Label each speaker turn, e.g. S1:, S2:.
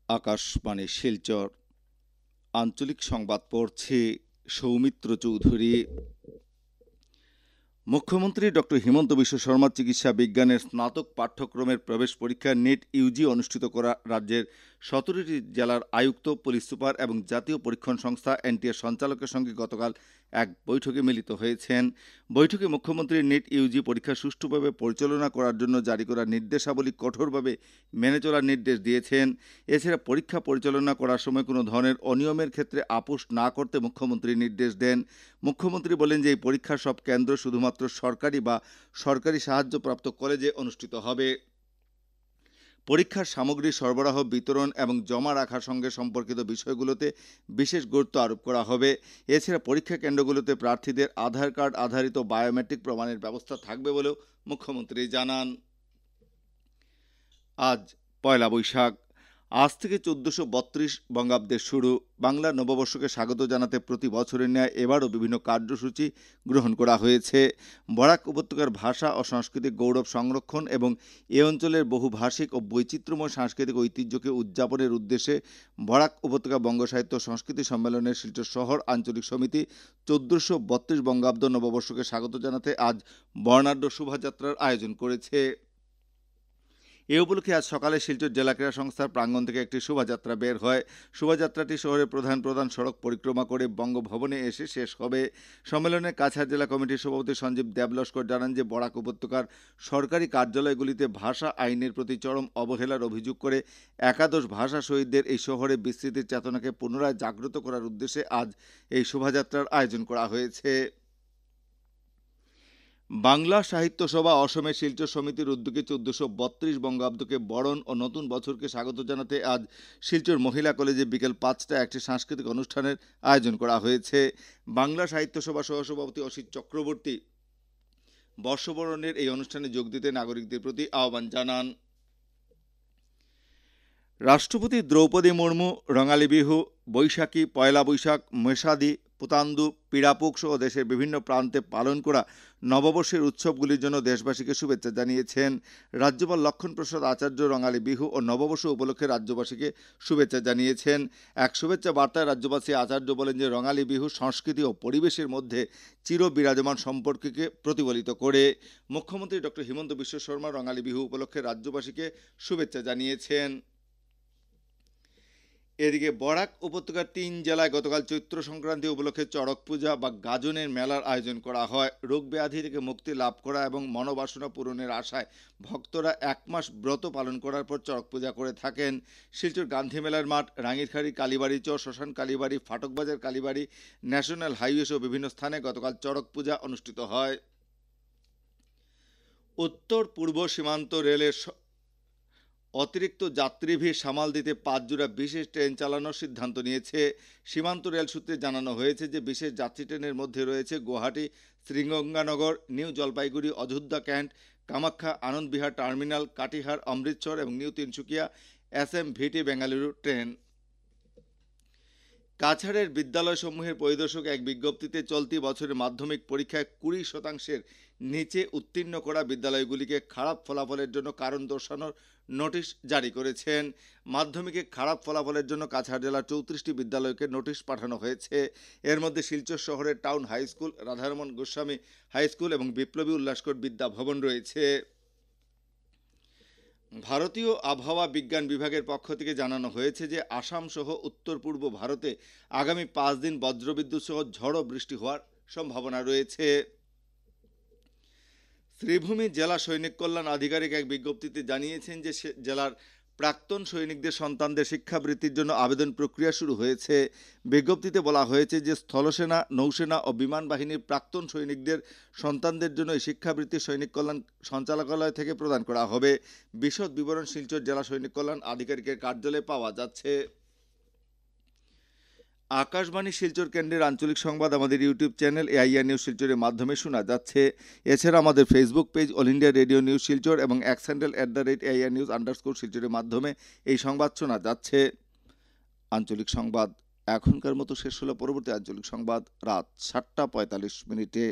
S1: আকাশবাণী শিলচর আঞ্চলিক সংবাদ পড়ছি সৌমিত্র চৌধুরী। মুখ্যমন্ত্রী ডক্টর হিমন্ত বিশ্ব শর্মা চিকিৎসা বিজ্ঞানের স্নাতক পাঠ্যক্রমের প্রবেশ পরীক্ষা নেট ইউজি অনুষ্ঠিত করা রাজ্যের ১৭টি জেলার আয়ুক্ত, পুলিশ সুপার এবং জাতীয় পরীক্ষণ সংস্থা এনটিএর সঞ্চালকের সঙ্গে গতকাল এক বৈঠকে মিলিত হয়েছেন। বৈঠকে মুখ্যমন্ত্রী নেট ইউজি পরীক্ষা সুষ্ঠুভাবে পরিচালনা করার জন্য জারি করা নির্দেশাবলী কঠোরভাবে মেনে চলার নির্দেশ দিয়েছেন। এছাড়া পরীক্ষা পরিচালনা করার সময় কোনো ধরনের অনিয়মের ক্ষেত্রে আপোষ না করতে মুখ্যমন্ত্রী নির্দেশ দেন। মুখ্যমন্ত্রী বলেন যে এই পরীক্ষার সব কেন্দ্র শুধুমাত্র সরকারি বা সরকারি সাহায্যপ্রাপ্ত কলেজে অনুষ্ঠিত হবে। পরীক্ষার সামগ্রী সরবরাহ, বিতরণ এবং জমা রাখার সঙ্গে সম্পর্কিত বিষয়গুলোতে বিশেষ গুরুত্ব আরোপ করা হবে। এছাড়া পরীক্ষা কেন্দ্রগুলোতে প্রার্থীদের আধার কার্ড আধারিত বায়োমেট্রিক প্রমাণের ব্যবস্থা থাকবে বলেও মুখ্যমন্ত্রী জানান। আজ পয়লা বৈশাখ। আজ থেকে ১৪৩২ বঙ্গাব্দের শুরু। বাংলা নববর্ষকে স্বাগত জানাতে প্রতি বছরের ন্যায় এবারও বিভিন্ন কার্যসূচি গ্রহণ করা হয়েছে। বরাক উপত্যকার ভাষা ও সাংস্কৃতিক গৌরব সংরক্ষণ এবং এ অঞ্চলের বহুভাষিক ও বৈচিত্র্যময় সাংস্কৃতিক ঐতিহ্যকে উদযাপনের উদ্দেশ্যে বরাক উপত্যকা বঙ্গ সাহিত্য সংস্কৃতি সম্মেলনের শিলচর শহর আঞ্চলিক সমিতি ১৪৩২ বঙ্গাব্দ নববর্ষকে স্বাগত জানাতে আজ বর্ণাঢ্য শোভাযাত্রার আয়োজন করেছে। এ উপলক্ষে আজ সকালে শিলচর জেলা ক্রীড়া সংস্থার প্রাঙ্গণ থেকে একটি শোভাযাত্রা বের হয়। শোভাযাত্রাটি শহরের প্রধান সড়ক পরিক্রমা করে বঙ্গভবনে এসে শেষ হবে। সম্মেলনে কাছাড় জেলা কমিটির সভাপতি সঞ্জীব দেবলস্কর জানান যে বরাক উপত্যকার সরকারি কার্যালয়গুলিতে ভাষা আইনের প্রতি চরম অবহেলার অভিযোগ করে একাদশ ভাষা শহীদদের এই শহরে বিস্তৃতির চেতনাকে পুনরায় জাগ্রত করার উদ্দেশ্যে আজ এই শোভাযাত্রার আয়োজন করা হয়েছে। বাংলা সাহিত্য সভা অসমের শিলচর সমিতির উদ্যোগে ১৪৩২ বঙ্গাব্দকে বরণ ও নতুন বছরকে স্বাগত জানাতে আজ শিলচর মহিলা কলেজে বিকেল ৫টায় একটি সাংস্কৃতিক অনুষ্ঠানের আয়োজন করা হয়েছে। বাংলা সাহিত্য সভা সহসভাপতি অসিত চক্রবর্তী বর্ষবরণের এই অনুষ্ঠানে যোগ দিতে নাগরিকদের প্রতি আহ্বান জানান। রাষ্ট্রপতি দ্রৌপদী মুর্মু রঙালী বিহু, বৈশাখী, পয়লা বৈশাখ, মেষাদি, পুতান্দু, পিড়াপুক সহ দেশের বিভিন্ন প্রান্তে পালন করা নববর্ষের উৎসবগুলির জন্য দেশবাসীকে শুভেচ্ছা জানিয়েছেন। রাজ্যপাল লক্ষণ প্রসাদ আচার্য রঙালী বিহু ও নববর্ষ উপলক্ষে রাজ্যবাসীকে শুভেচ্ছা জানিয়েছেন। এক শুভেচ্ছা বার্তায় রাজ্যপাল শ্রী আচার্য বলেন যে রঙালী বিহু সংস্কৃতি ও পরিবেশের মধ্যে চির বিরাজমান সম্পর্ককে প্রতিফলিত করে। মুখ্যমন্ত্রী ডক্টর হিমন্ত বিশ্ব শর্মা রঙালী বিহু উপলক্ষে রাজ্যবাসীকে শুভেচ্ছা জানিয়েছেন। এদিকে বরাক উপত্যকার ৩ জেলায় গতকাল চৈত্র সংক্রান্তি উপলক্ষে চড়ক পূজা বা গাজনের মেলার আয়োজন করা হয়। রোগ ব্যাধি থেকে মুক্তি লাভ করা এবং মনোবাসনা পূরণের আশায় ভক্তরা ১ মাস ব্রত পালন করার পর চড়ক পূজা করে থাকেন। শিলচর গান্ধী মেলার মাঠ, রাঙিরখাড়ি কালীবাড়ি চর, শ্মশান কালীবাড়ি, ফাটকবাজার কালীবাড়ি, ন্যাশনাল হাইওয়ে সহ বিভিন্ন স্থানে গতকাল চড়ক পূজা অনুষ্ঠিত হয়। উত্তর পূর্ব সীমান্ত রেলের অতিরিক্ত যাত্রী ভিড় সামাল দিতে ৫ জোড়া বিশেষ ট্রেন চালানোর সিদ্ধান্ত নিয়েছে। সীমান্ত রেল সূত্রে জানানো হয়েছে যে বিশেষ যাত্রী ট্রেনের মধ্যে রয়েছে Guwahati, Sriganganagar, new Jalpaiguri, Ayodhya cantt, Kamakhya, Anand Vihar terminal, Katihar, Amritsar এবং new Tinsukia SMVT Bengaluru train. কাছাড়ের বিদ্যালয়সমূহের পরিদর্শক এক বিজ্ঞপ্তিতে চলতি বছরের মাধ্যমিক পরীক্ষায় ২০% নিচে উত্তীর্ণ করা বিদ্যালয়গুলিকে খারাপ ফলাফলের জন্য কারণ দর্শানোর নোটিশ জারি করেছেন। মাধ্যমিকে খারাপ ফলাফলের জন্য কাছাড় জেলার ৩৪টি বিদ্যালয়কে নোটিশ পাঠানো হয়েছে। এর মধ্যে শিলচর শহরের town high school, Radharaman Goswami high school এবং বিপ্লবী উল্লাসকর বিদ্যা ভবন রয়েছে। ভারতীয় আবহাওয়া বিজ্ঞান বিভাগের পক্ষ থেকে জানানো হয়েছে যে আসাম সহ উত্তর পূর্ব ভারতে আগামী ৫ দিন বজ্রবিদ্যুৎ সহ ঝড়ো বৃষ্টি হওয়ার সম্ভাবনা রয়েছে। শ্রীভূমি জেলা সৈনিক কল্যাণ আধিকারিক এক বিজ্ঞপ্তিতে জানিয়েছেন যে জেলার প্রাক্তন সৈনিকদের সন্তানদের শিক্ষাবৃত্তির জন্য আবেদন প্রক্রিয়া শুরু হয়েছে। বিজ্ঞপ্তিতে বলা হয়েছে যে স্থলসেনা, নৌসেনা ও বিমান বাহিনীর প্রাক্তন সৈনিকদের সন্তানদের জন্য এই শিক্ষাবৃত্তি সৈনিক কল্যাণ সঞ্চালকালয় থেকে প্রদান করা হবে। বিশদ বিবরণ শিলচর জেলা সৈনিক কল্যাণ আধিকারিকের কার্যালয়ে পাওয়া যাচ্ছে। আকাশবাণী শিলচর কেন্দ্রের আঞ্চলিক সংবাদ আমাদের ইউটিউব চ্যানেল এআইআর নিউজ শিলচরের মাধ্যমে শোনা যাচ্ছে। এছাড়া আমাদের Facebook page all India radio news Silchar এবং এক্স হ্যান্ডেল @AIR নিউজ _ শিলচরের মাধ্যমে এই সংবাদ শোনা যাচ্ছে। আঞ্চলিক সংবাদ এখনকার মতো শেষ হলো। পরবর্তী আঞ্চলিক সংবাদ রাত ৭টা ৪৫ মিনিটে।